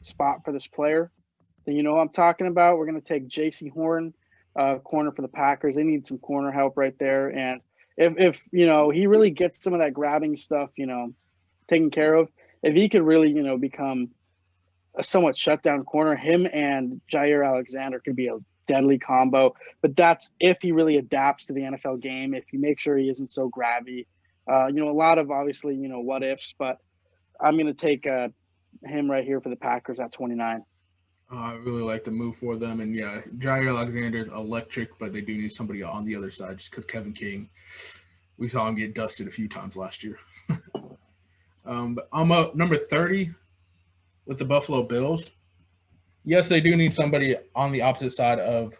spot for this player. Then you know what I'm talking about. We're going to take J.C. Horn, corner for the Packers. They need some corner help right there, and if he really gets some of that grabbing stuff, taken care of, if he could really, become a somewhat shutdown corner. Him and Jair Alexander could be a deadly combo, but that's if he really adapts to the NFL game, if you make sure he isn't so grabby. A lot of obviously, what ifs, but I'm going to take him right here for the Packers at 29. I really like the move for them. And yeah, Jair Alexander is electric, but they do need somebody on the other side just because Kevin King, we saw him get dusted a few times last year. But I'm up number 30 with the Buffalo Bills. Yes, they do need somebody on the opposite side of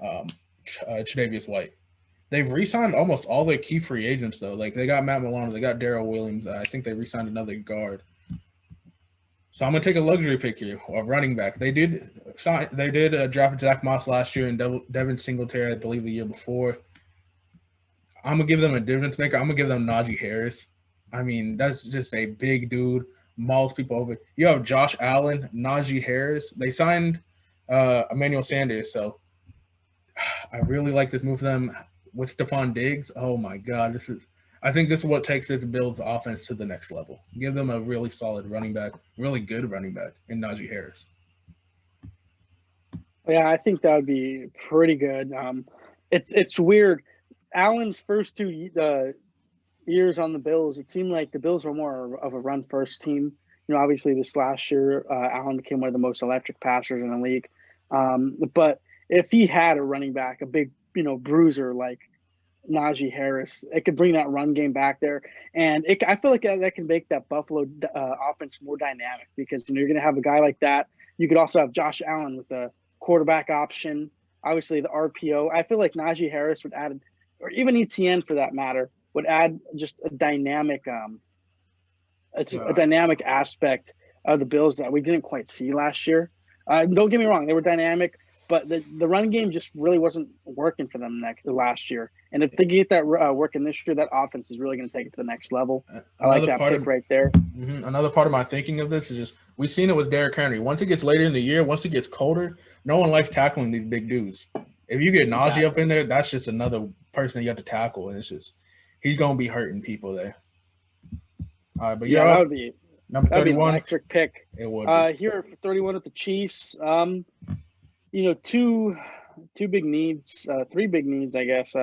Tre'Davious White. They've re-signed almost all their key free agents, though. Like, they got Matt Milano, they got Darrell Williams. I think they re-signed another guard. So I'm going to take a luxury pick here of running back. They did draft Zach Moss last year and Devin Singletary, I believe, the year before. I'm going to give them a difference maker. I'm going to give them Najee Harris. I mean, that's just a big dude, mauls people over. You have Josh Allen, Najee Harris. They signed Emmanuel Sanders, so I really like this move for them with Stephon Diggs. Oh, my God. I think this is what takes this Bills offense to the next level. Give them a really solid running back, really good running back in Najee Harris. Yeah, I think that would be pretty good. It's weird. Allen's first 2 years on the Bills, it seemed like the Bills were more of a run-first team. Obviously this last year, Allen became one of the most electric passers in the league. But if he had a running back, a big, bruiser like Najee Harris, it could bring that run game back there, and I feel like that can make that Buffalo offense more dynamic because you're going to have a guy like that. You could also have Josh Allen with the quarterback option, obviously the RPO. I feel like Najee Harris would add, or even ETN for that matter, would add just a dynamic, a dynamic aspect of the Bills that we didn't quite see last year. Don't get me wrong, they were dynamic, but the run game just really wasn't working for them last year. And if they get that working this year, that offense is really going to take it to the next level. I like that pick right there. Another part of my thinking of this is just we've seen it with Derrick Henry. Once it gets later in the year, once it gets colder, no one likes tackling these big dudes. If you get Najee up in there, that's just another person you have to tackle, and he's going to be hurting people there. All right, but that would be number 31. That'd be an electric pick. It would. Here for 31 with the Chiefs. Two big needs, 3 big needs, I guess.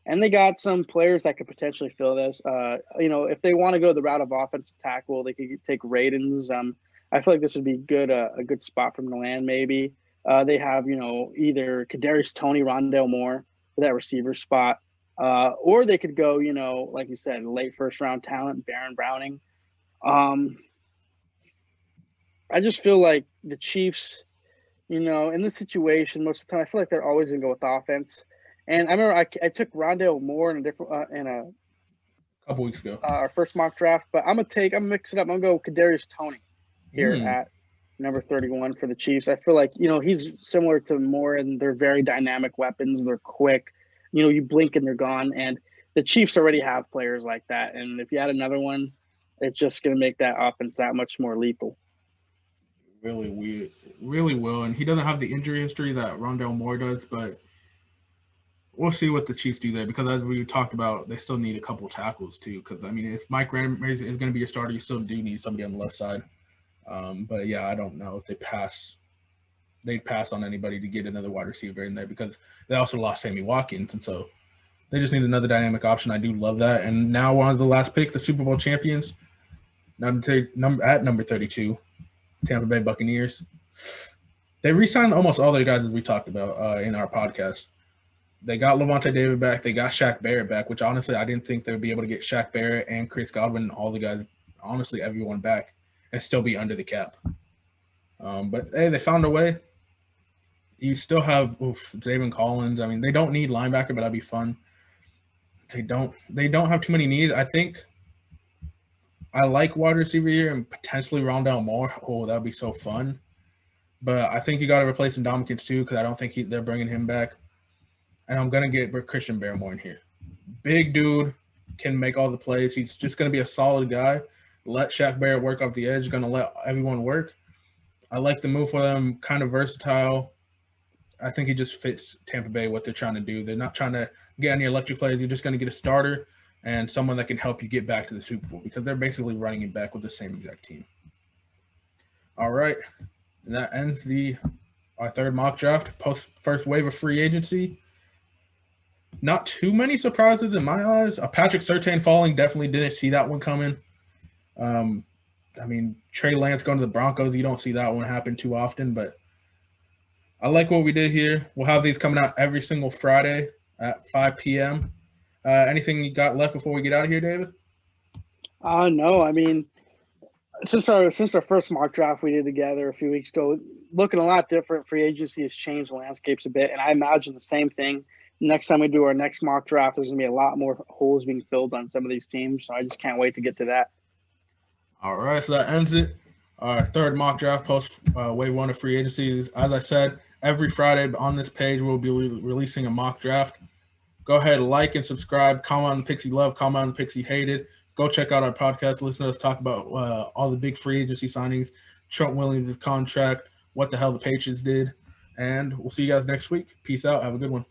And they got some players that could potentially fill this. If they want to go the route of offensive tackle, they could take Radens. I feel like this would be a good spot for them to land. Maybe they have either Kadarius Toney, Rondale Moore for that receiver spot, or they could go like you said, late first round talent, Baron Browning. I just feel like the Chiefs, in this situation, most of the time, I feel like they're always going to go with offense. And I remember I took Rondale Moore in a couple weeks ago, our first mock draft. But I'm gonna mix it up. I'm gonna go Kadarius Toney here at number 31 for the Chiefs. I feel like he's similar to Moore, and they're very dynamic weapons. They're quick. You blink and they're gone. And the Chiefs already have players like that. And if you add another one, it's just gonna make that offense that much more lethal. Really weird, really will. And he doesn't have the injury history that Rondale Moore does, but we'll see what the Chiefs do there because as we talked about, they still need a couple tackles too. Because, if Mike Ramirez is going to be a starter, you still do need somebody on the left side. But, yeah, I don't know if they'd pass on anybody to get another wide receiver in there because they also lost Sammy Watkins. And so they just need another dynamic option. I do love that. And now we're on the last pick, the Super Bowl champions, at number 32, Tampa Bay Buccaneers. They re-signed almost all their guys as we talked about in our podcast. They got Levante David back. They got Shaq Barrett back, which honestly I didn't think they would be able to get Shaq Barrett and Chris Godwin and all the guys, honestly everyone back, and still be under the cap. But hey, they found a way. You still have Zaven Collins. They don't need linebacker, but that'd be fun. They don't have too many needs. I think I like wide receiver here and potentially Rondale Moore. Oh, that'd be so fun. But I think you got to replace Ndamukong Suh because I don't think they're bringing him back. And I'm going to get Christian Barmore in here. Big dude, can make all the plays. He's just going to be a solid guy. Let Shaq Barrett work off the edge. Going to let everyone work. I like the move for them. Kind of versatile. I think he just fits Tampa Bay, what they're trying to do. They're not trying to get any electric plays. You're just going to get a starter and someone that can help you get back to the Super Bowl because they're basically running it back with the same exact team. All right. And that ends our third mock draft, post first wave of free agency. Not too many surprises in my eyes. Patrick Surtain falling, definitely didn't see that one coming. I mean, Trey Lance going to the Broncos, you don't see that one happen too often, but I like what we did here. We'll have these coming out every single Friday at 5 p.m. Anything you got left before we get out of here, David? No, I mean, since our first mock draft we did together a few weeks ago, looking a lot different. Free agency has changed the landscapes a bit, and I imagine the same thing. Next time we do our next mock draft, there's going to be a lot more holes being filled on some of these teams, so I just can't wait to get to that. All right, so that ends it. Our third mock draft post wave one of free agency. As I said, every Friday on this page we'll be releasing a mock draft. Go ahead, like and subscribe. Comment on the picks you love. Comment on the picks you hated. Go check out our podcast. Listen to us talk about all the big free agency signings, Trent Williams' contract, what the hell the Patriots did. And we'll see you guys next week. Peace out. Have a good one.